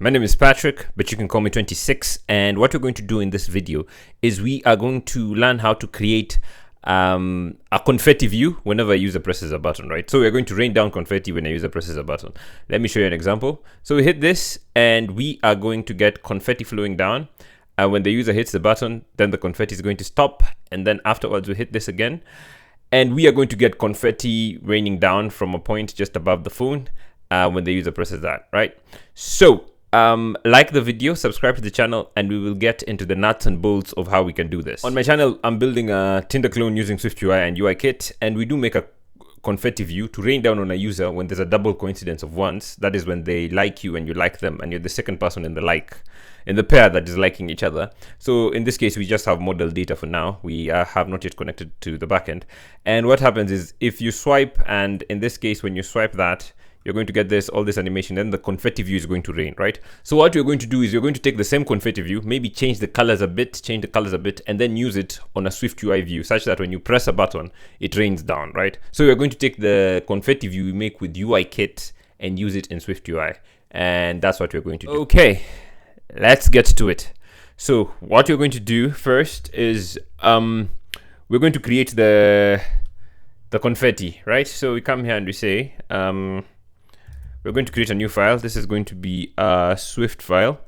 My name is Patrick, but you can call me 26. And what we're going to do in this video is we are going to learn how to create a confetti view whenever a user presses a button, right? So we're going to rain down confetti when a user presses a button. Let me show you an example. So we hit this and we are going to get confetti flowing down. When the user hits the button, then the confetti is going to stop. And then afterwards we hit this again. And we are going to get confetti raining down from a point just above the phone when the user presses that, right? So like the video, subscribe to the channel, and we will get into the nuts and bolts of how we can do this. On my channel, I'm building a Tinder clone using SwiftUI and UIKit, and we do make a confetti view to rain down on a user when there's a double coincidence of ones. That is when they like you and you like them, and you're the second person in the pair that is liking each other. So in this case, we just have model data for now. We have not yet connected to the backend. And what happens is if you swipe, and in this case, when you swipe that, you're going to get all this animation, then the confetti view is going to rain, right? So what you're going to do is you're going to take the same confetti view, maybe change the colors a bit, and then use it on a SwiftUI view such that when you press a button, it rains down, right? So you're going to take the confetti view we make with UIKit and use it in SwiftUI. And that's what we're going to do. Okay, let's get to it. So what you're going to do first is we're going to create the confetti, right? So we come here and we say, we're going to create a new file. This is going to be a Swift file,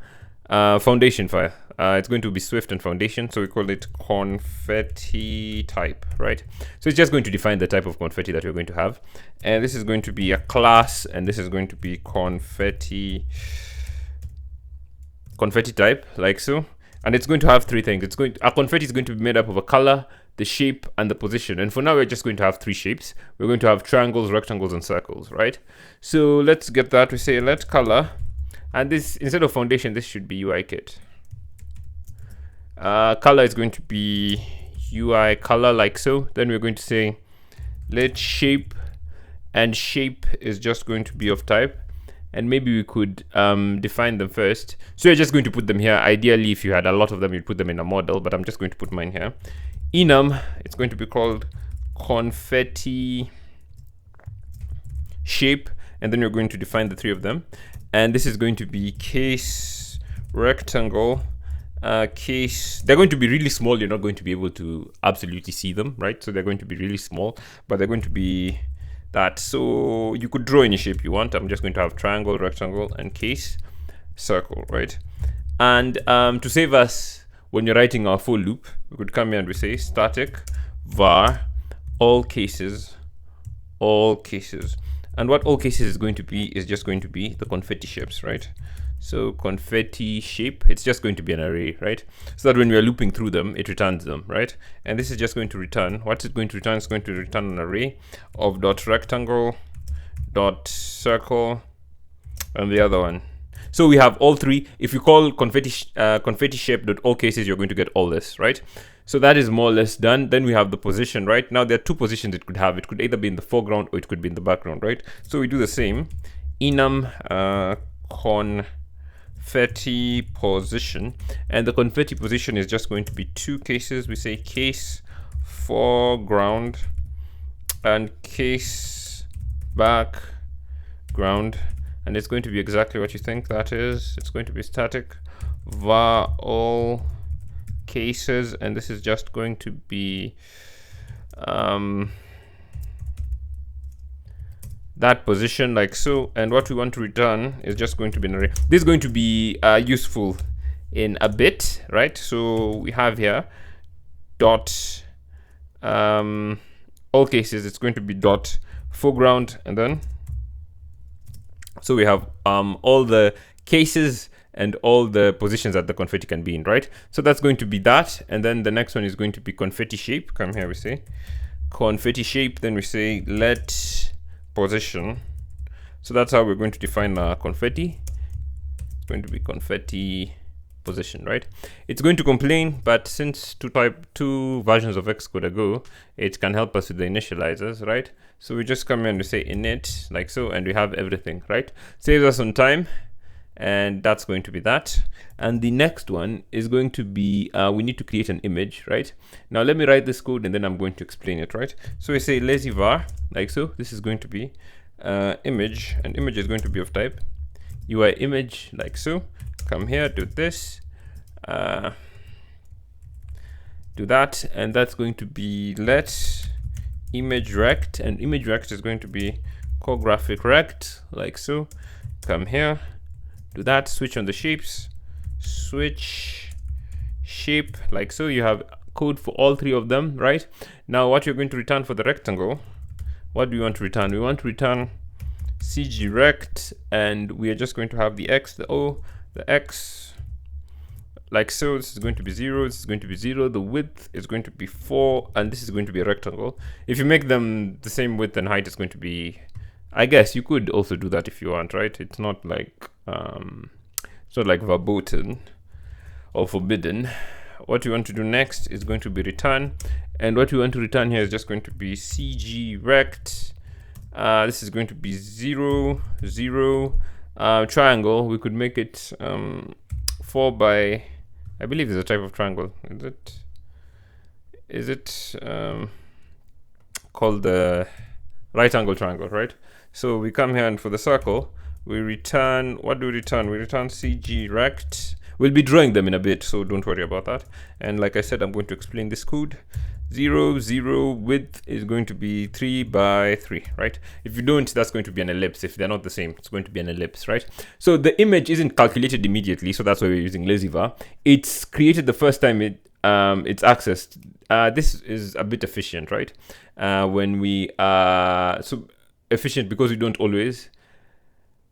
foundation file. It's going to be Swift and foundation. So we call it confetti type, right? So it's just going to define the type of confetti that we're going to have. And this is going to be a class, and this is going to be confetti type, like so. And it's going to have three things. Our confetti is going to be made up of a color, the shape, and the position. And for now, we're just going to have three shapes. We're going to have triangles, rectangles, and circles, right? So let's get that. We say let color, and this, instead of foundation, this should be UIKit. Color is going to be UI color, like so. Then we're going to say let shape, and shape is just going to be of type. And maybe we could define them first. So you're just going to put them here. Ideally, if you had a lot of them, you'd put them in a model, but I'm just going to put mine here. Enum, it's going to be called confetti shape, and then you're going to define the three of them. And this is going to be case rectangle, case. They're going to be really small. You're not going to be able to absolutely see them, right? So they're going to be really small, but they're going to be that. So you could draw any shape you want. I'm just going to have triangle, rectangle, and case circle, right? And to save us when you're writing our for loop, we could come here and we say static var all cases. And what all cases is going to be is just going to be the confetti shapes, right? So confetti shape, it's just going to be an array, right? So that when we are looping through them, it returns them, right? And this is just going to return, what's it going to return? It's going to return an array of dot rectangle, dot circle, and the other one. So we have all three. If you call confetti shape dot all cases, you're going to get all this, right? So that is more or less done. Then we have the position, right? Now there are two positions it could have. It could either be in the foreground or it could be in the background, right? So we do the same. Enum confetti position, and the confetti position is just going to be two cases. We say case foreground and case background, and it's going to be exactly what you think that is. It's going to be static var all cases, and this is just going to be that position, like so. And what we want to return is just going to be an array. This is going to be useful in a bit, right? So we have here dot all cases. It's going to be dot foreground, and then so we have all the cases and all the positions that the confetti can be in, right? So that's going to be that. And then the next one is going to be confetti shape. Come here, we say confetti shape, then we say let position. So that's how we're going to define confetti. It's going to be confetti position, right? It's going to complain, but since two versions of Xcode ago, it can help us with the initializers, right? So we just come here and we say init, like so, and we have everything, right? Saves us on time, and that's going to be that. And the next one is going to be we need to create an image, right? Now let me write this code and then I'm going to explain it, right? So we say lazy var, like so. This is going to be image, and image is going to be of type UI image like so. Come here, do this, do that, and that's going to be let image rect, and image rect is going to be core graphic rect like so. Come here, do that, switch on the shapes, switch shape like so. You have code for all three of them, right? Now what you're going to return for the rectangle, what do we want to return? We want to return cg rect, and we are just going to have the x, the o, the x like so. This is going to be 0, this is going to be 0, the width is going to be 4, and this is going to be a rectangle. If you make them the same width and height, it's going to be, I guess you could also do that if you want, right? It's not like verboten or forbidden. What you want to do next is going to be return, and what you want to return here is just going to be cg rect. This is going to be 0, 0, triangle. We could make it 4 by, I believe it's a type of triangle. Is it called the right angle triangle, right? So we come here, and for the circle we return, what do we return? We return cg rect. We'll be drawing them in a bit, so don't worry about that. And like I said, I'm going to explain this code. 0, 0, width is going to be 3 by 3, right? If you don't, that's going to be an ellipse. If they're not the same, it's going to be an ellipse, right? So the image isn't calculated immediately, so that's why we're using lazyvar. It's created the first time it's accessed. This is a bit efficient, right? When we so efficient because we don't always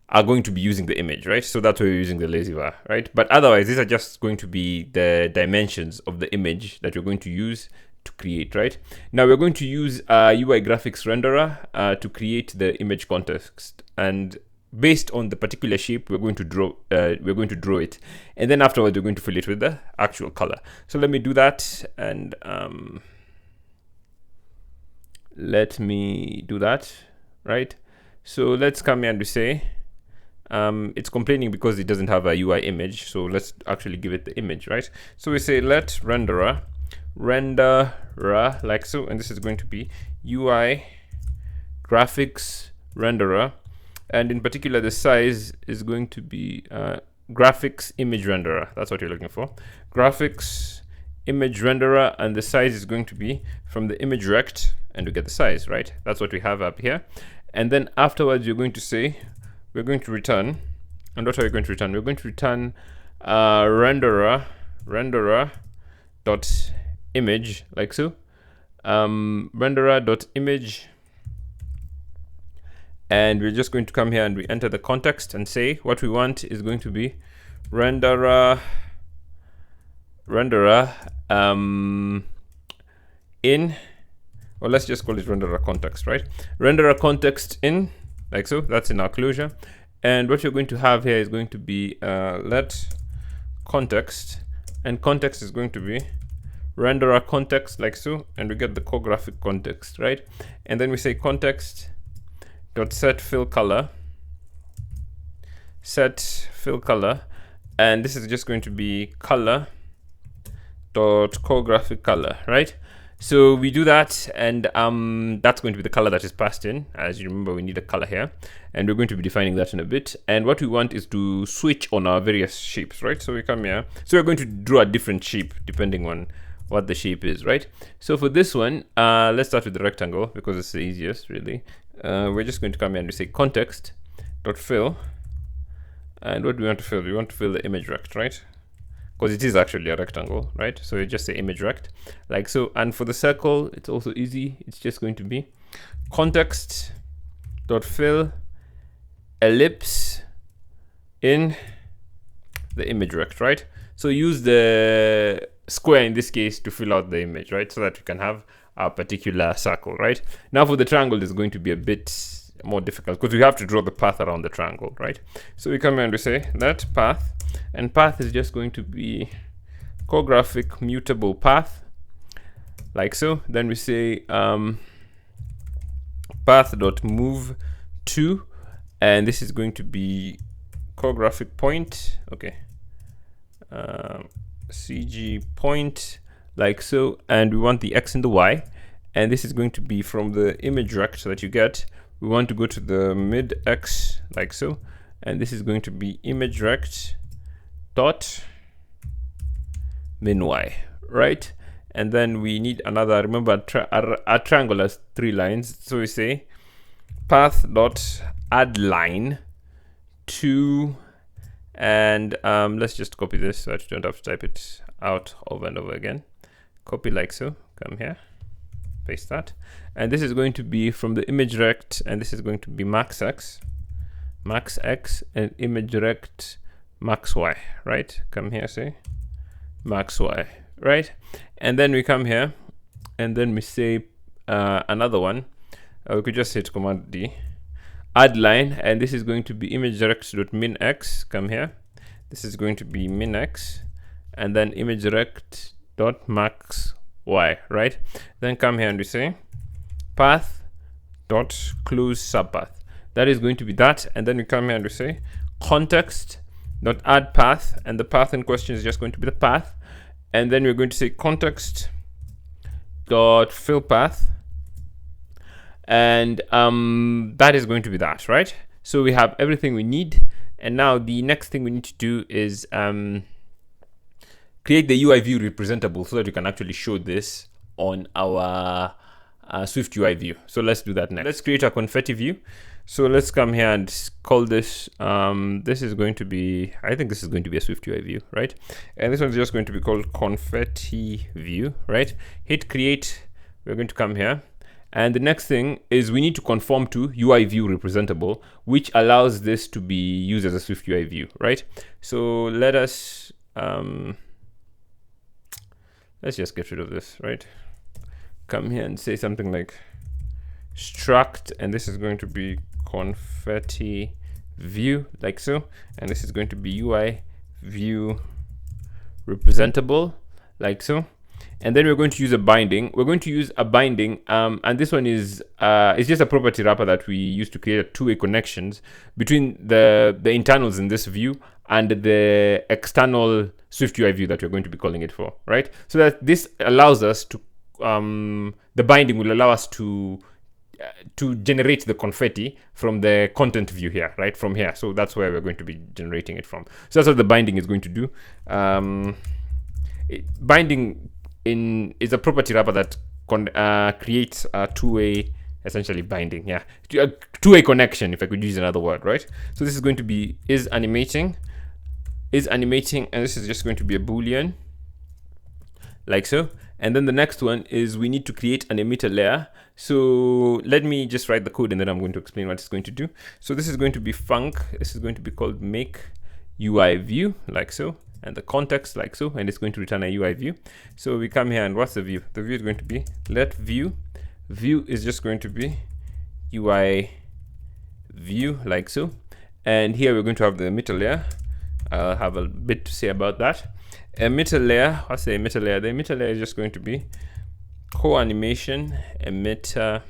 are going to be using the image, right? So that's why we're using the lazyvar, right? But otherwise, these are just going to be the dimensions of the image that you're going to use to create, right? Now we're going to use UI graphics renderer to create the image context, and based on the particular shape, we're going to draw it, and then afterwards we're going to fill it with the actual color. So let me do that, and let me do that, right? So let's come here and we say it's complaining because it doesn't have a UI image, so let's actually give it the image, right? So we say let renderer like so, and this is going to be UI graphics renderer, and in particular the size is going to be graphics image renderer. That's what you're looking for, graphics image renderer, and the size is going to be from the image rect, and we get the size, right? That's what we have up here. And then afterwards you're going to say we're going to return, and what are we going to return? We're going to return renderer dot image like so, renderer dot image, and we're just going to come here and we enter the context and say what we want is going to be renderer in, or let's just call it renderer context, right? Renderer context in like so. That's in our closure, and what you're going to have here is going to be let context, and context is going to be renderer context like so, and we get the core graphic context, right? And then we say context dot set fill color, and this is just going to be color dot core graphic color, right? So we do that, and that's going to be the color that is passed in. As you remember, we need a color here, and we're going to be defining that in a bit. And what we want is to switch on our various shapes, right? So we come here, so we're going to draw a different shape depending on what the shape is, right? So for this one, let's start with the rectangle because it's the easiest, really. We're just going to come here and we say context dot fill, and what do we want to fill? We want to fill the image rect, right? Because it is actually a rectangle, right? So you just say image rect like so. And for the circle, it's also easy. It's just going to be context dot fill ellipse in the image rect, right? So use the square in this case to fill out the image, right? So that we can have a particular circle, right? Now for the triangle, it's going to be a bit more difficult because we have to draw the path around the triangle, right? So we come here and we say that path, and path is just going to be core graphic mutable path like so. Then we say path dot move to, and this is going to be core graphic point, okay, cg point like so, and we want the x and the y, and this is going to be from the image rect that you get. We want to go to the mid x like so, and this is going to be image rect dot min y, right? And then we need another, remember our triangle has 3 lines, so we say path dot add line to, and let's just copy this so that you don't have to type it out over and over again. Copy like so, come here, paste that, and this is going to be from the image rect, and this is going to be max x, and image rect max y, right? Come here, say max y, right? And then we come here, and then we say another one. We could just hit command D, add line, and this is going to be image rect dot min x. Come here, this is going to be min x, and then image rect dot max y, right? Then come here and we say path dot close subpath. That is going to be that, and then we come here and we say context dot add path, and the path in question is just going to be the path, and then we're going to say context dot fill path, and that is going to be that, right? So we have everything we need, and now the next thing we need to do is create the UI view representable so that we can actually show this on our SwiftUI view. So let's do that next. Let's create a Confetti view. So let's come here and call this, this is going to be, I think this is going to be a SwiftUI view, right? And this one's just going to be called Confetti view, right? Hit create, we're going to come here. And the next thing is we need to conform to UI view representable, which allows this to be used as a SwiftUI view, right? So let us, let's just get rid of this, right? Come here and say something like struct, and this is going to be Confetti view, like so, and this is going to be UI view representable, like so. And then we're going to use a binding. We're going to use a binding, and this one is it's just a property wrapper that we use to create two-way connections between the internals in this view and the external SwiftUI view that we're going to be calling it for, right? So that this allows us to the binding will allow us to generate the confetti from the content view here, right? From here. So that's where we're going to be generating it from. So that's what the binding is going to do. Binding is a property wrapper that creates a two-way, essentially binding, yeah, a two-way connection, if I could use another word, right? So this is going to be is animating, and this is just going to be a boolean, like so. And then the next one is we need to create an emitter layer. So let me just write the code and then I'm going to explain what it's going to do. So this is going to be func. This is going to be called make UI view, like so, and the context like so, and it's going to return a UI view. So we come here and what's the view? The view is going to be let view. View is just going to be UI view, like so. And here we're going to have the emitter layer. I'll have a bit to say about that. Emitter layer, what's the emitter layer? The emitter layer is just going to be co-animation emitter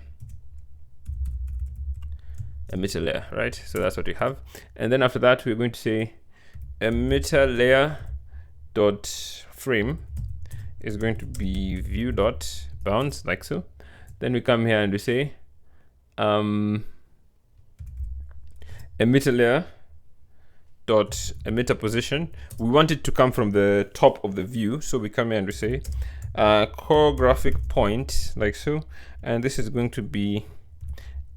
layer, right? So that's what we have. And then after that, we're going to say emitter layer dot frame is going to be view dot bounds, like so. Then we come here and we say emitter layer dot emitter position. We want it to come from the top of the view, so we come here and we say core graphic point, like so, and this is going to be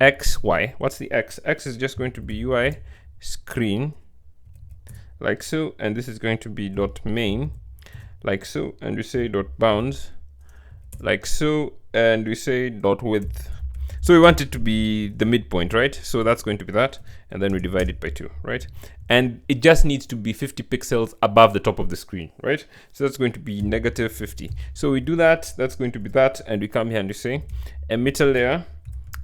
xy. What's the x? X is just going to be UI screen, like so, and this is going to be dot main, like so, and we say dot bounds, like so, and we say dot width. So we want it to be the midpoint, right? So that's going to be that, and then we divide it by 2, right? And it just needs to be 50 pixels above the top of the screen, right? So that's going to be -50. So we do that, that's going to be that, and we come here and we say emitter layer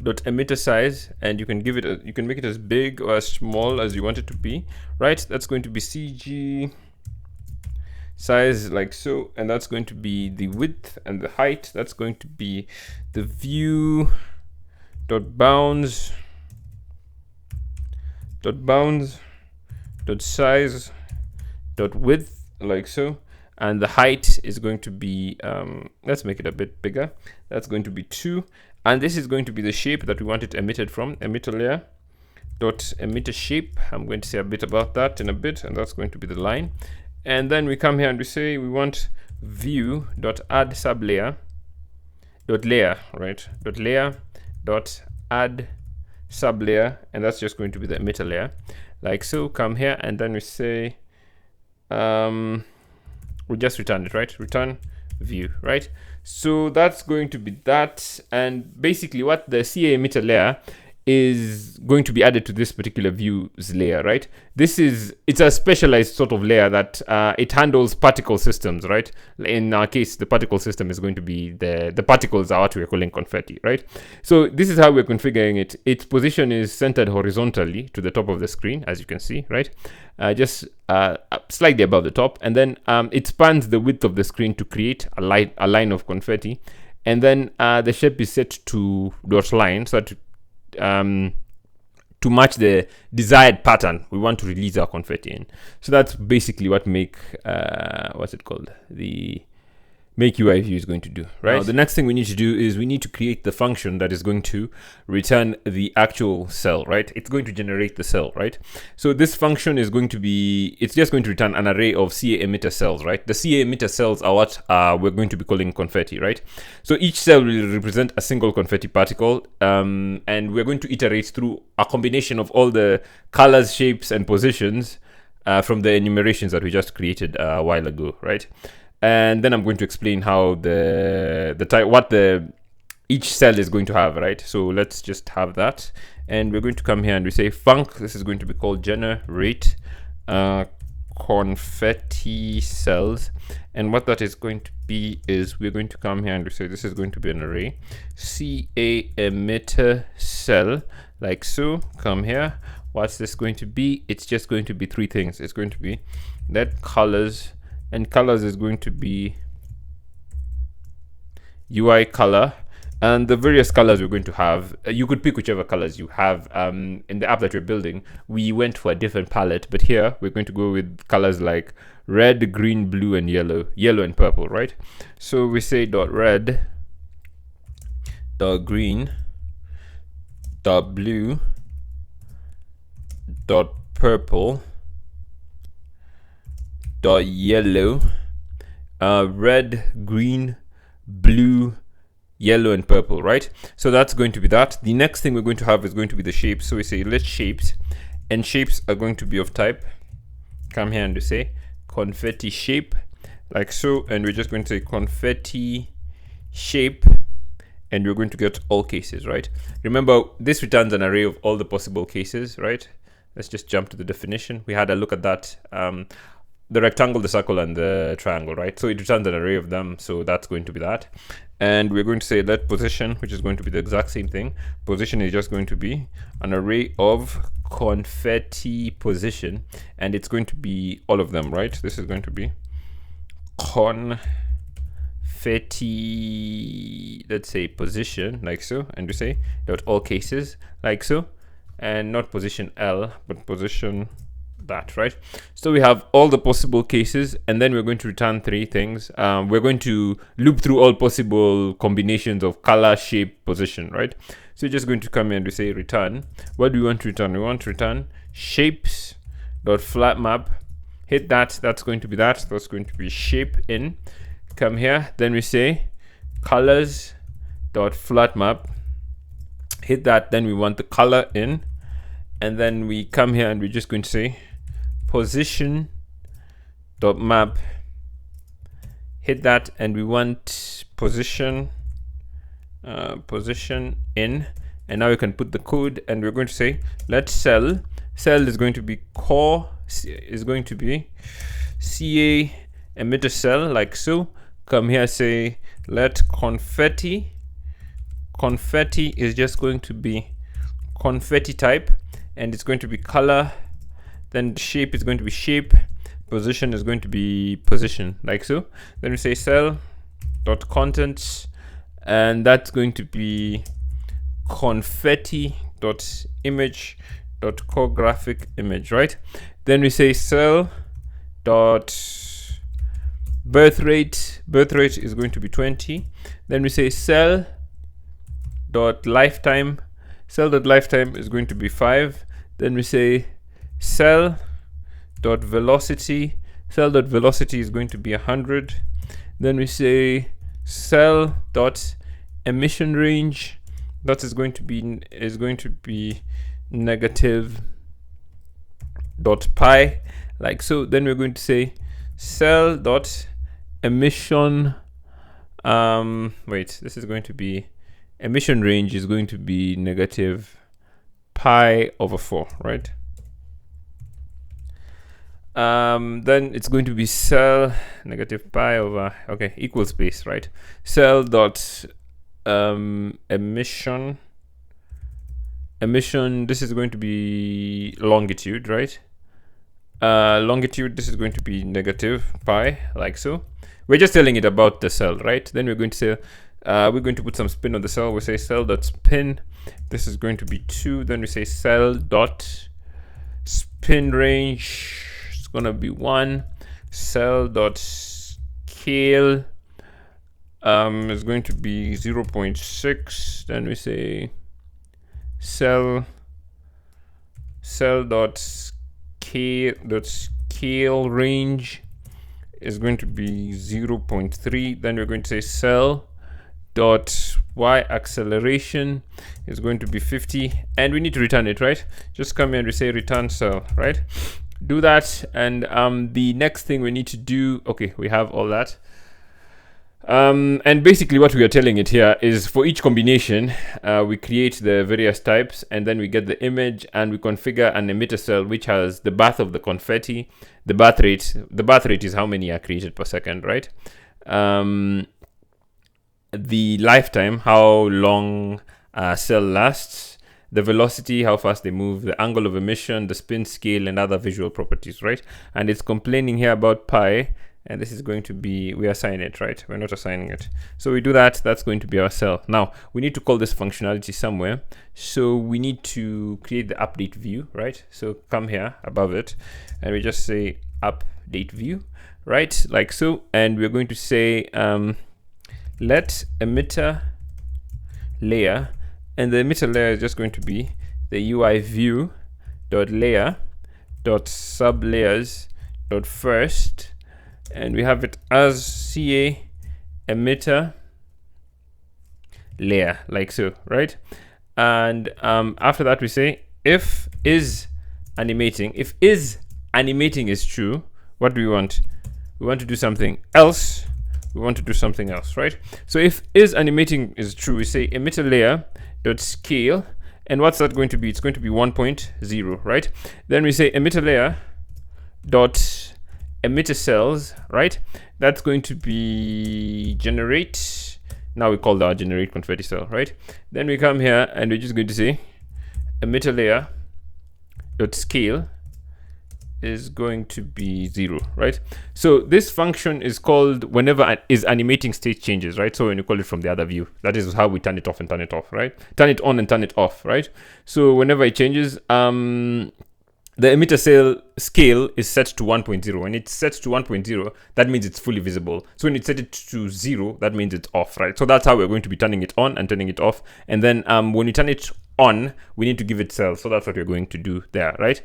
dot emitter size, and you can give it you can make it as big or as small as you want it to be, right? That's going to be CG size, like so, and that's going to be the width and the height. That's going to be the view dot bounds dot size dot width, like so, and the height is going to be let's make it a bit bigger. That's going to be 2, and this is going to be the shape that we want it emitted from. Emitter layer dot emitter shape. I'm going to say a bit about that in a bit, and that's going to be the line. And then we come here and we say we want view dot add sublayer dot layer, right? Dot layer dot add sublayer, and that's just going to be the emitter layer, like so. Come here and then we say we just return it, right? Return view, right? So that's going to be that. And basically what the CA emitter layer is going to be added to this particular views layer, right? It's a specialized sort of layer that it handles particle systems, right? In our case, the particle system is going to be the particles are what we're calling confetti, right? So this is how we're configuring it. Its position is centered horizontally to the top of the screen, as you can see, right? Just slightly above the top, and then it spans the width of the screen to create a line of confetti, and then the shape is set to dot line so that to match the desired pattern we want to release our confetti in. So that's basically what the make UI view is going to do, right? Now, the next thing we need to do is we need to create the function that is going to return the actual cell, right? It's going to generate the cell, right? So this function is going to be, it's just going to return an array of CA emitter cells, right? The CA emitter cells are what we're going to be calling confetti, right? So each cell will represent a single confetti particle, and we're going to iterate through a combination of all the colors, shapes, and positions from the enumerations that we just created a while ago, right? And then I'm going to explain how each cell is going to have, right? So let's just have that, and we're going to come here and we say func. This is going to be called generate confetti cells, and what that is going to be is we're going to come here and we say this is going to be an array CA emitter cell, like so. Come here. What's this going to be? It's just going to be three things. It's going to be that colors. And colors is going to be UI color, and the various colors we're going to have. You could pick whichever colors you have. In the app that you're building, we went for a different palette, but here we're going to go with colors like red, green, blue, and yellow and purple, right? So we say dot red, dot green, dot blue, dot purple, dot yellow, red, green, blue, yellow, and purple, right? So that's going to be that. The next thing we're going to have is going to be the shapes. So we say let shapes, and shapes are going to be of type, come here and we say confetti shape, like so, and we're just going to say confetti shape, and we're going to get all cases, right? Remember, this returns an array of all the possible cases, right? Let's just jump to the definition. We had a look at that. The rectangle, the circle, and the triangle, right? So it returns an array of them, so that's going to be that. And we're going to say let position, which is going to be the exact same thing. Position is just going to be an array of confetti position, and it's going to be all of them, right? This is going to be confetti, let's say position, like so, and we say dot all cases, like so, and not position L, but position that, right? So we have all the possible cases, and then we're going to return three things. We're going to loop through all possible combinations of color, shape, position, right? So we're just going to come here and we say return. What do we want to return? We want to return shapes dot flat map. Hit that. That's going to be that. That's going to be shape in. Come here. Then we say colors dot flat map. Hit that. Then we want the color in, and then we come here and we're just going to say position dot map. Hit that, and we want position in, and now we can put the code, and we're going to say let cell is going to be is going to be CA emitter cell, like so. Come here, say let confetti is just going to be confetti type, and it's going to be color. Then shape is going to be shape, position is going to be position, like so. Then we say cell dot contents, and that's going to be confetti dot image dot core graphic image, right? Then we say cell dot birth rate is going to be 20. Then we say cell dot lifetime is going to be 5. Then we say cell.velocity. Cell.velocity is going to be 100. Then we say cell.emission range. That is going to be negative dot pi, like so. Then we're going to say cell.emission this is going to be emission range is going to be negative pi over 4, right? Then it's going to be cell negative pi over equal space, right? Cell dot emission, this is going to be longitude, right? Longitude, this is going to be negative pi, like so. We're just telling it about the cell, right? Then we're going to say we're going to put some spin on the cell. We say cell dot spin, this is going to be 2. Then we say cell dot spin range, it's gonna be 1. Cell dot scale is going to be 0.6. Then we say cell dot scale range is going to be 0.3. Then we're going to say cell dot y acceleration is going to be 50, and we need to return it, right? Just come here and we say return cell, right? Do that, and the next thing we need to do, we have all that. And basically what we are telling it here is for each combination, we create the various types, and then we get the image, and we configure an emitter cell which has the birth of the confetti, the birth rate. The birth rate is how many are created per second, right? The lifetime, how long a cell lasts, the velocity, how fast they move, the angle of emission, the spin scale, and other visual properties, right? And it's complaining here about pi, and this is going to be, we assign it, right? We're not assigning it. So we do that, that's going to be our cell. Now, we need to call this functionality somewhere. So we need to create the update view, right? So come here above it, and we just say update view, right? Like so, and we're going to say, let emitter layer, and the emitter layer is just going to be the UI view dot layer dot sub layers dot first, and we have it as CA emitter layer, like so, right? And after that we say if is animating is true, what do we want? We want to do something else. We want to do something else, right? So if is animating is true, we say emitter layer dot scale, and what's that going to be? It's going to be 1.0, right? Then we say emitter layer dot emitter cells, right? That's going to be generate. Now we call our generate confetti cell, right? Then we come here and we're just going to say emitter layer dot scale is going to be 0, right? So this function is called whenever is animating state changes, right? So when you call it from the other view, that is how we turn it off and turn it off, right? Turn it on and turn it off, right? So whenever it changes, the emitter cell scale is set to 1.0. When it's set to 1.0, that means it's fully visible. So when it's set it to 0, that means it's off, right? So that's how we're going to be turning it on and turning it off. And then when we turn it on, we need to give it cells. So that's what we're going to do there, right?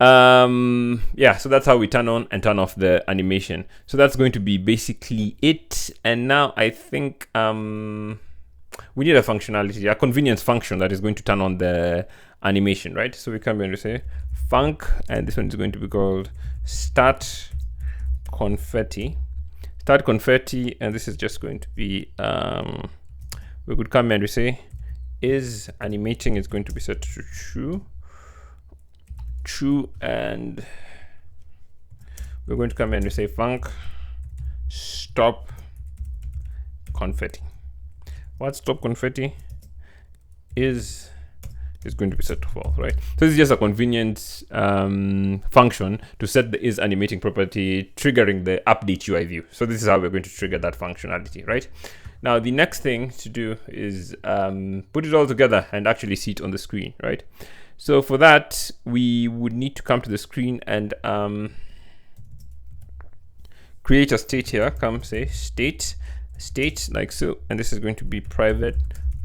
Yeah, so that's how we turn on and turn off the animation. So that's going to be basically it. And now I think we need a functionality, a convenience function that is going to turn on the animation, right? So we come here and we say func, and this one is going to be called start confetti, and this is just going to be we could come here and we say is animating is going to be set to true, and we're going to come in and we say func stop confetti. What stop confetti is going to be set to false, right? So this is just a convenient function to set the is animating property, triggering the update UI view. So this is how we're going to trigger that functionality, right? Now the next thing to do is put it all together and actually see it on the screen, right? So for that, we would need to come to the screen and create a state here. Come say state like so, and this is going to be private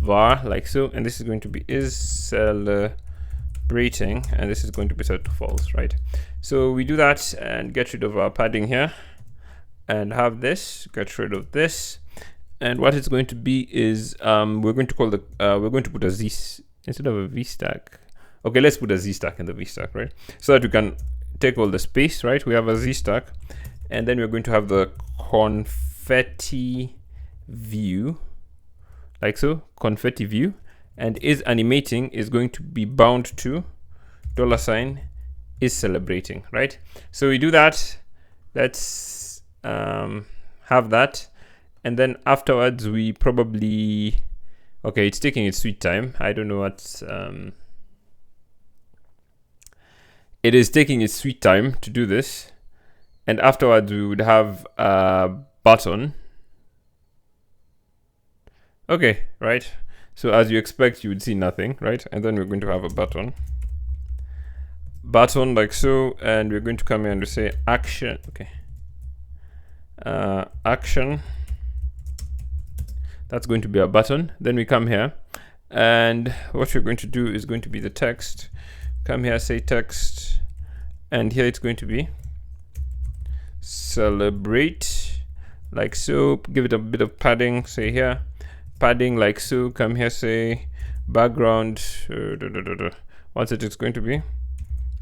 var like so, and this is going to be is celebratory celebrating, and this is going to be set to false, right? So we do that and get rid of our padding here and have this, get rid of this. And what it's going to be is we're going to call the we're going to put a z instead of a v stack. Okay, let's put a z stack in the v stack, right? So that we can take all the space, right? We have a z stack, and then we're going to have the confetti view, like so, confetti view, and is animating is going to be bound to $ is celebrating, right? So we do that. Let's have that. And then afterwards, we probably, okay, it's taking its sweet time. I don't know what's, it is taking its sweet time to do this. And afterwards, we would have a button. Okay, right? So as you expect, you would see nothing, right? And then we're going to have a button. Button like so, and we're going to come here and we say action, okay. Action. That's going to be a button. Then we come here, and what we're going to do is going to be the text. Come here, say text, and here it's going to be celebrate, like so. Give it a bit of padding, say here, padding like so. Come here, say background. What's it? It's going to be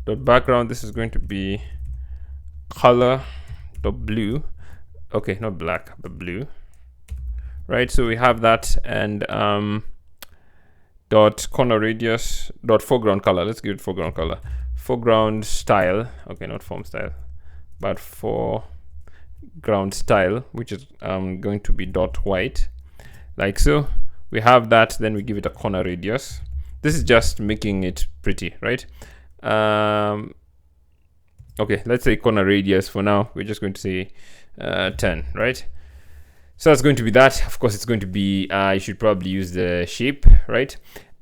the background. This is going to be color, the blue. Okay, not black, but blue. Right, so we have that, and dot corner radius dot foreground color. Let's give it foreground color, foreground style. Okay, not form style, but foreground style, which is going to be dot white, like so. We have that. Then we give it a corner radius. This is just making it pretty, right? Okay, let's say corner radius for now. We're just going to say 10, right? So that's going to be that. Of course, it's going to be, you should probably use the shape, right?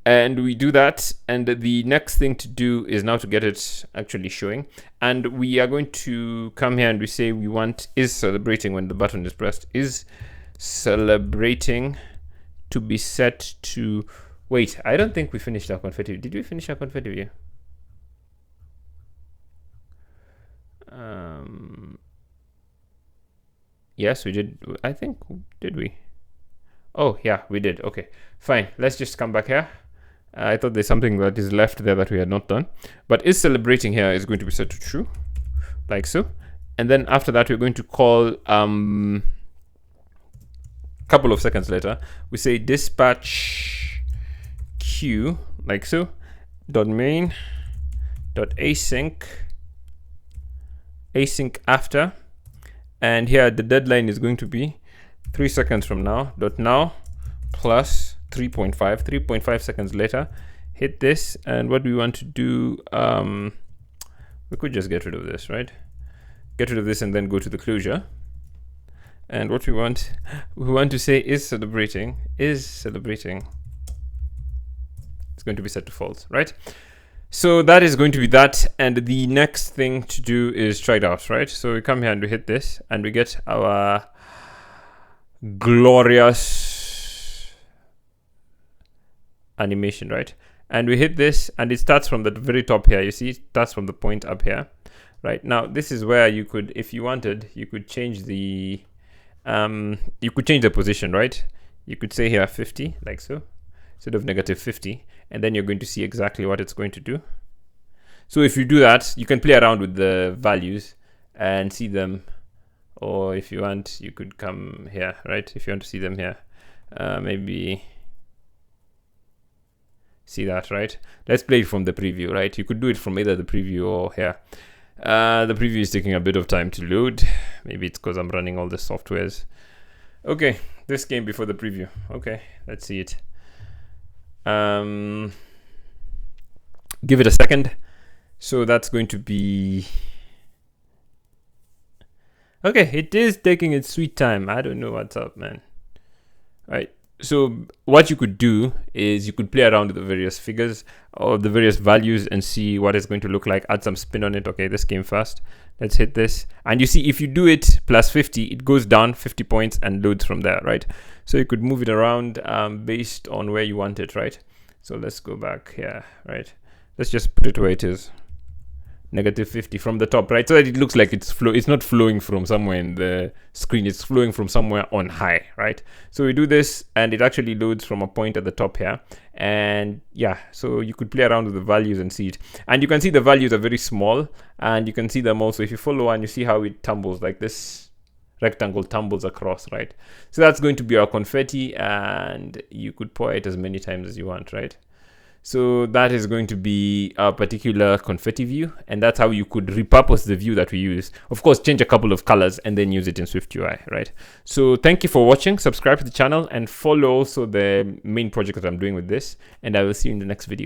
And we do that. And the next thing to do is now to get it actually showing. And we are going to come here and we say we want is celebrating when the button is pressed. Is celebrating to be set to, wait, I don't think we finished our confetti. Did we finish our confetti view? Yes, we did. I think, did we? Oh, yeah, we did. Okay, fine. Let's just come back here. I thought there's something that is left there that we had not done. But is celebrating here is going to be set to true, like so. And then after that, we're going to call, couple of seconds later, we say dispatch queue, like so, dot main, dot async after. And here the deadline is going to be 3 seconds from now, dot now plus 3.5 seconds later. Hit this, and what do we want to do? We could just get rid of this, right? Get rid of this and then go to the closure. And what we want to say is celebrating. It's going to be set to false, right? So that is going to be that, and the next thing to do is try it out, right? So we come here and we hit this, and we get our glorious animation, right? And we hit this, and it starts from the very top here. You see, it starts from the point up here, right? Now, this is where you could, if you wanted, you could change the, position, right? You could say here 50, like so, instead of -50. And then you're going to see exactly what it's going to do. So if you do that, you can play around with the values and see them. Or if you want, you could come here, right? If you want to see them here, maybe see that, right? Let's play it from the preview, right? You could do it from either the preview or here. The preview is taking a bit of time to load. Maybe it's because I'm running all the softwares. Okay, this came before the preview. Okay, let's see it. Give it a second. So that's going to be okay. It is taking its sweet time. I don't know what's up, man. All right, so what you could do is you could play around with the various figures or the various values and see what it's going to look like. Add some spin on it. Okay, this came fast. Let's hit this, and you see if you do it plus 50, it goes down 50 points and loads from there, right? So you could move it around based on where you want it, right? So let's go back here, right? Let's just put it where it is. -50 from the top, right? So that it looks like it's not flowing from somewhere in the screen, it's flowing from somewhere on high, right? So we do this and it actually loads from a point at the top here. And yeah, so you could play around with the values and see it. And you can see the values are very small, and you can see them also if you follow and you see how it tumbles, like this rectangle tumbles across, right? So that's going to be our confetti, and you could pour it as many times as you want, right? So that is going to be our particular confetti view, and that's how you could repurpose the view that we use. Of course, change a couple of colors and then use it in SwiftUI, right? So thank you for watching. Subscribe to the channel and follow also the main project that I'm doing with this, and I will see you in the next video.